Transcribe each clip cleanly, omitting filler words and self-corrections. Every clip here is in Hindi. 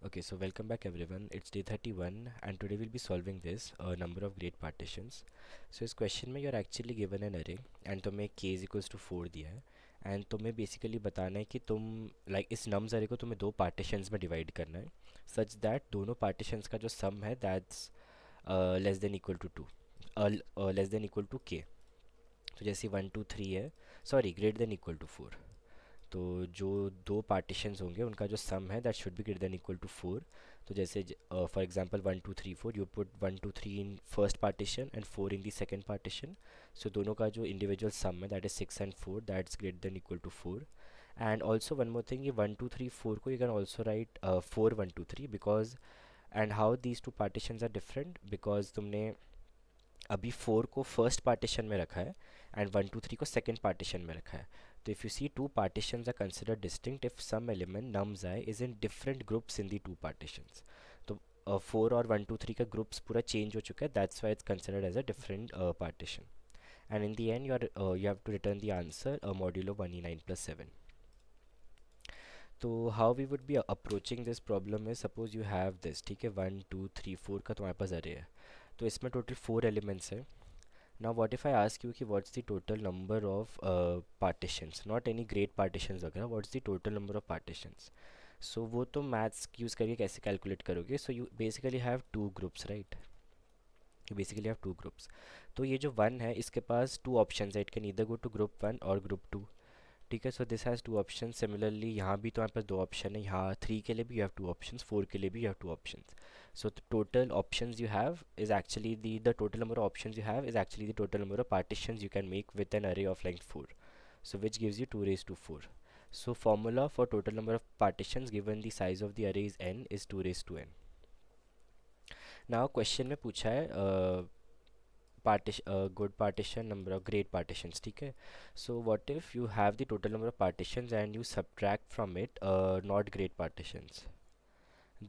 Okay, so welcome back everyone. It's day 31 and today we'll be solving this number of great partitions. So इस question में you're actually given an array and तुम्हें k is equals to 4 दिया है and तुम्हें basically बताना है कि तुम like इस nums array को तुम्हें दो partitions में divide करना है such that दोनों partitions का जो sum है that's less than equal to 2 less than equal to k. तो जैसे 1 2 3 है sorry greater than equal to 4. तो जो दो पार्टीशंस होंगे उनका जो सम है that should be greater than equal to 4. तो जैसे for example 1 2 3 4 you put 1 2 3 in first partition and 4 in the second partition. So दोनों का जो इंडिविजुअल सम है that is 6 and 4 that's greater than equal to 4. And also one more thing, ये 1 2 3 4 को you can also write 4 1 2 3 because and how these two partitions are different because तुमने अभी 4 को फर्स्ट पार्टीशन में रखा है एंड 1 2 3 को सेकंड पार्टीशन में रखा है. तो if you see two partitions are considered distinct if some element nums i is in different groups in the two partitions. तो 4 और 1 2 3 का ग्रुप्स पूरा चेंज हो चुका है, that's why it's considered as a different partition. And in the end you have to return the answer modulo 1e9+7. तो how we would be approaching this problem is suppose you have this, ठीक है, 1 2 3 4 का तुम्हारे पास अरे है. तो इसमें टोटल 4 एलिमेंट्स है. Now what if I ask you कि what's the total number of partitions, not any great partitions वगैरह, what's the total number of partitions? So वो तो maths यूज़ करके कैसे calculate करोगे? So you basically have two groups, right? You basically have two groups. तो ये जो 1 है इसके पास two options है, it can either go to group 1 और group 2. ठीक है, so this has two option. Similarly यहाँ भी तुम्हारे पास दो ऑप्शन है, यहाँ 3 के लिए भी यू हैव टू ऑप्शंस, 4 के लिए भी you have two options. So the total options you have is actually the total number of options you have is actually the total number of partitions you can make with an array of length 4. So which gives you 2 raised to 4. So formula for total number of partitions given the size of the array is n is 2 raised to n. Now question में पूछा है good partition, number of great partitions, ठीक है. So what if you have the total number of partitions and you subtract from it not great partitions?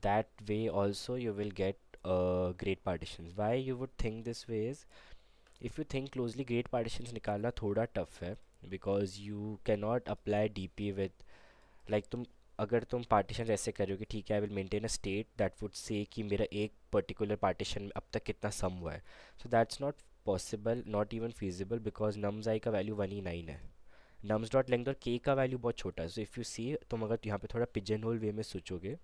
That way also you will get great partitions. Why you would think this way is, if you think closely, great partitions निकालना थोड़ा tough है because you cannot apply DP with like तुम अगर तुम पार्टीशन ऐसे करोगे, ठीक है, I will maintain a state that would say कि मेरा एक पर्टिकुलर पार्टीशन में अब तक कितना सम हुआ है. So that's not possible, not even feasible because nums I का वैल्यू 1e9 है. नम्स डॉट लेंथ और के का वैल्यू बहुत छोटा है. सो इफ़ यू सी, तुम अगर यहाँ पे थोड़ा पिजन होल वे में सोचोगे,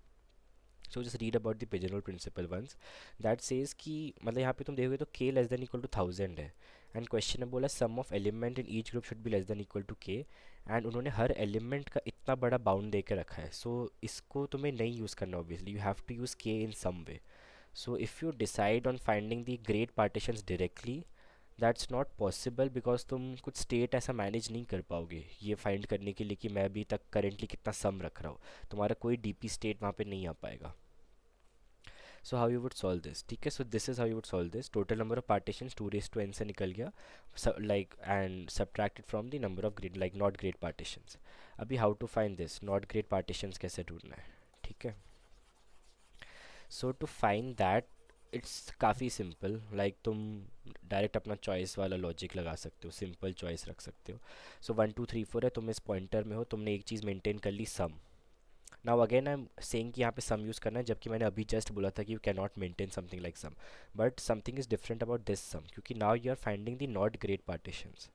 so just read about the pigeon hole principle once that says कि मतलब यहाँ पे तुम देखोगे तो k less than equal to 1000 है एंड क्वेश्चन में बोला sum of element in each group should be less than equal to k and उन्होंने हर एलिमेंट का इतना बड़ा बाउंड दे के रखा है. सो इसको तुम्हें नहीं यूज़ करना, obviously you have to use k in some way. So if you decide on finding the great partitions directly, that's not possible because तुम कुछ स्टेट ऐसा मैनेज नहीं कर पाओगे ये फाइंड करने के लिए कि मैं अभी तक करेंटली कितना सम रख रहा हूँ. तुम्हारा कोई डीपी स्टेट वहाँ पे नहीं आ पाएगा. So how you would solve this, ठीक है. So this is how you would solve this. Total number of partitions 2 raise to n से निकल गया, like and subtracted from the number of great like not great partitions. अभी how to find this not great partitions कैसे ढूंढना है, ठीक है. So to find that it's काफ़ी सिंपल, लाइक तुम डायरेक्ट अपना चॉइस वाला लॉजिक लगा सकते हो, सिंपल चॉइस रख सकते हो. सो 1 2 3 4 है, तुम इस पॉइंटर में हो, तुमने एक चीज़ मेंटेन कर ली, sum. Now again I am saying कि यहाँ पे सम यूज़ करना है, जबकि मैंने अभी जस्ट बोला था कि you can not maintain something like sum. But something is different about this sum, क्योंकि now you are finding the not great partitions.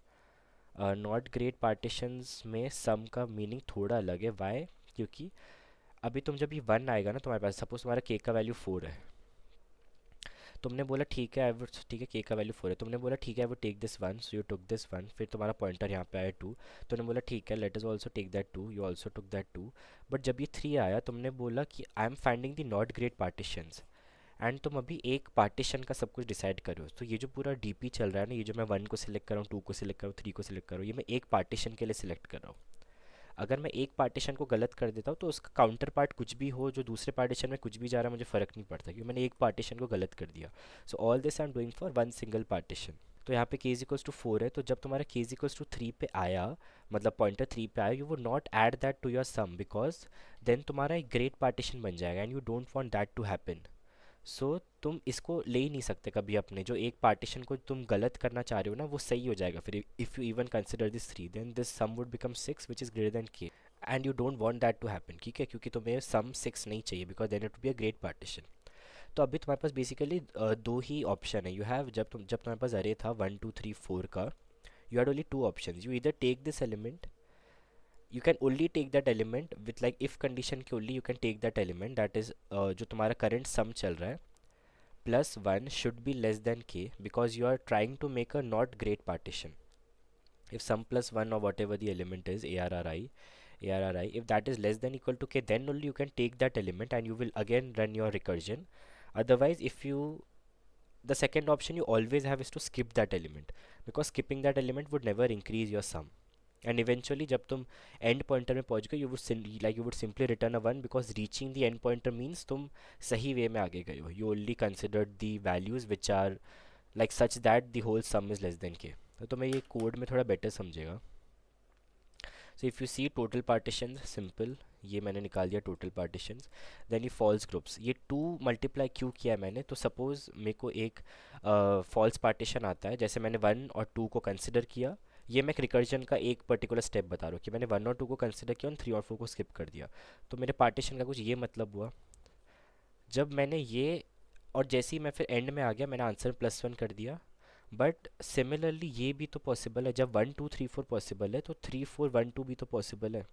Not great partitions में सम का मीनिंग थोड़ा अलग है. वाई? क्योंकि अभी तुम जब ये 1 आएगा ना तुम्हारे पास, सपोज तुम्हारा के का वैल्यू 4 है, तुमने बोला ठीक है आई वुड, ठीक है के का वैल्यू 4 है, तुमने बोला ठीक है I would take this 1, so you took this 1. फिर तुम्हारा पॉइंटर यहाँ पे आया 2, तुमने बोला ठीक है let us also take that 2, you also took that 2. But जब ये 3 आया, तुमने बोला कि I am finding the not great partitions and तुम अभी एक पार्टीशन का सब कुछ डिसाइड करो. तो ये जो पूरा डीपी चल रहा है ना, ये जो मैं 1 को सिलेक्ट कर रहा हूँ, 2 को सिलेक्ट कर रहा हूँ, 3 को सिलेक्ट कर रहा हूँ, ये मैं एक पार्टीशन के लिए सिलेक्ट कर रहा हूँ. अगर मैं एक पार्टीशन को गलत कर देता हूँ तो उसका काउंटर पार्ट कुछ भी हो जो दूसरे पार्टीशन में कुछ भी जा रहा है, मुझे फ़र्क नहीं पड़ता क्योंकि मैंने एक पार्टीशन को गलत कर दिया. So all this I am doing for one single partition. तो यहाँ पे k इज इक्वल्स टू 4 है, तो जब तुम्हारा k इज इक्वल्स टू 3 पे आया, मतलब पॉइंटर 3 पे आया, you would not add that to your sum because then तुम्हारा एक ग्रेट पार्टीशन बन जाएगा and you don't want that to happen. So तुम इसको ले ही नहीं सकते कभी अपने जो एक पार्टीशन को तुम गलत करना चाह रहे हो ना, वो सही हो जाएगा फिर. If you even consider this 3 then this sum would become 6 which is greater than k. And you don't want that to happen, ठीक है, क्योंकि तुम्हें सम 6 नहीं चाहिए because then it would be a great partition. तो अभी तुम्हारे पास बेसिकली दो ही ऑप्शन है यू हैव। जब तुम्हारे पास अरे था 1 2 3 4 का, you had only two options. You either take this element, you can only take that element with like if condition के only you can take that element that is जो तुम्हारा current sum चल रहा है plus 1 should be less than k because you are trying to make a not great partition. If sum plus 1 or whatever the element is arri, if that is less than equal to k, then only you can take that element and you will again run your recursion. Otherwise, if you the second option you always have is to skip that element because skipping that element would never increase your sum. And eventually जब तुम end pointer में पहुंच गए you would simply return a 1 because reaching the end pointer means तुम सही way में आगे गए हो. You only considered the values which are like such that the whole sum is less than k. तो तुम्हें ये कोड में थोड़ा बेटर समझेगा. So if you see total partitions simple, ये मैंने निकाल दिया total partitions. Then ये false groups, ये 2 multiply क्यों किया है मैंने, तो suppose मेरे को एक false partition आता है, जैसे मैंने 1 और 2 को consider किया. ये मैं रिकर्जन का एक पर्टिकुलर स्टेप बता रहा हूँ कि मैंने 1 और 2 को कंसिडर किया और 3 और 4 को स्किप कर दिया. तो मेरे पार्टीशन का कुछ ये मतलब हुआ, जब मैंने ये और जैसे ही मैं फिर एंड में आ गया मैंने आंसर +1 कर दिया. बट सिमिलरली ये भी तो पॉसिबल है, जब 1 2 3 4 पॉसिबल है तो 3 4 1 2 भी तो पॉसिबल है.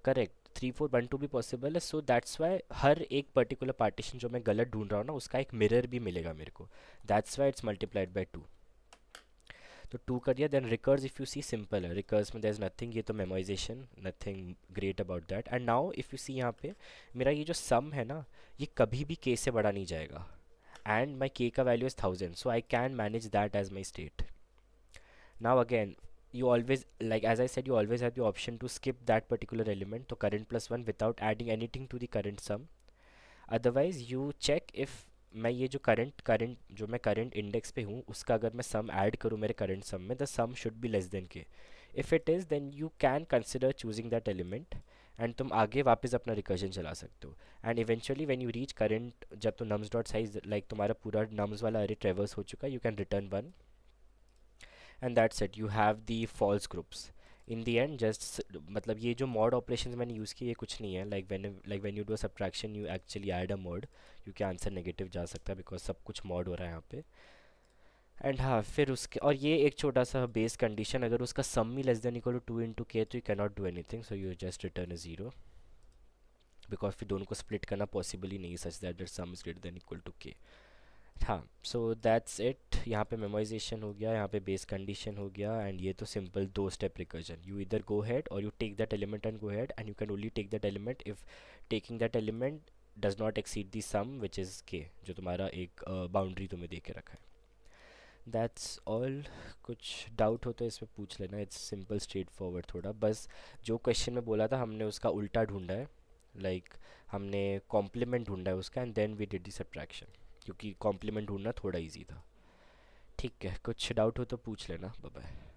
करेक्ट, 3 4 1 2 भी पॉसिबल है. सो दैट्स वाई हर एक पर्टिकुलर पार्टीशन जो मैं गलत ढूंढ रहा हूँ ना उसका एक मिरर भी मिलेगा मेरे को. That's why it's multiplied by 2. तो 2 कर दिया. Then recurse if you see simple है, रिकर्स में देयर इज़ नथिंग, ये तो memorisation, nothing great about that. And now if you see यहाँ पे मेरा ये जो सम है ना ये कभी भी k से बड़ा नहीं जाएगा and my k का value is 1000, so I can manage that as my state. Now again, you always, like as I said, you always have the option to skip that particular element, तो current plus 1 without adding anything to the current sum. Otherwise you check if मैं ये जो मैं करंट इंडेक्स पे हूँ उसका अगर मैं सम ऐड करूँ मेरे करंट सम में, the sum should be less than K. If it is then you can consider choosing that element and तुम आगे वापस अपना रिकर्जन चला सकते हो. And eventually when you reach current, जब तो नम्स डॉट साइज लाइक तुम्हारा पूरा नम्स वाला अरे ट्रेवर्स हो चुका है, you can return 1 and that's it. You have the false groups in the end. Just मतलब ये जो मॉड ऑपरेशंस मैंने यूज़ किए ये कुछ नहीं है. Like when you do a subtraction you actually add a mod, क्योंकि आंसर नेगेटिव जा सकता है बिकॉज सब कुछ मॉड हो रहा है यहाँ पे. एंड हाँ फिर उसके और ये एक छोटा सा बेस कंडीशन, अगर उसका सम ही less than equal to 2 into K तो you can not do anything, so you just return a 0 because फिर दोनों को स्प्लिट करना पॉसिबल ही नहीं such that sum is greater than equal to K. हाँ सो दैट्स इट. यहाँ पे मेमोराइजेशन हो गया, यहाँ पे बेस कंडीशन हो गया, एंड ये तो सिंपल 2 स्टेप रिकर्जन. यू इधर गो हेड और you take that element and go head, and you can only take that element if taking that element does not exceed the sum which is K, जो तुम्हारा एक बाउंड्री तुम्हें दे के रखा है. That's all. कुछ डाउट हो तो इसमें पूछ लेना. इट्स सिंपल स्ट्रेट फॉरवर्ड थोड़ा. बस जो क्वेश्चन में बोला था हमने उसका उल्टा ढूंढा है, लाइक हमने कॉम्प्लीमेंट ढूंढा है उसका and then we did the subtraction, क्योंकि कॉम्प्लीमेंट ढूंढना थोड़ा इजी था. ठीक है, कुछ डाउट हो तो पूछ लेना. Bye bye.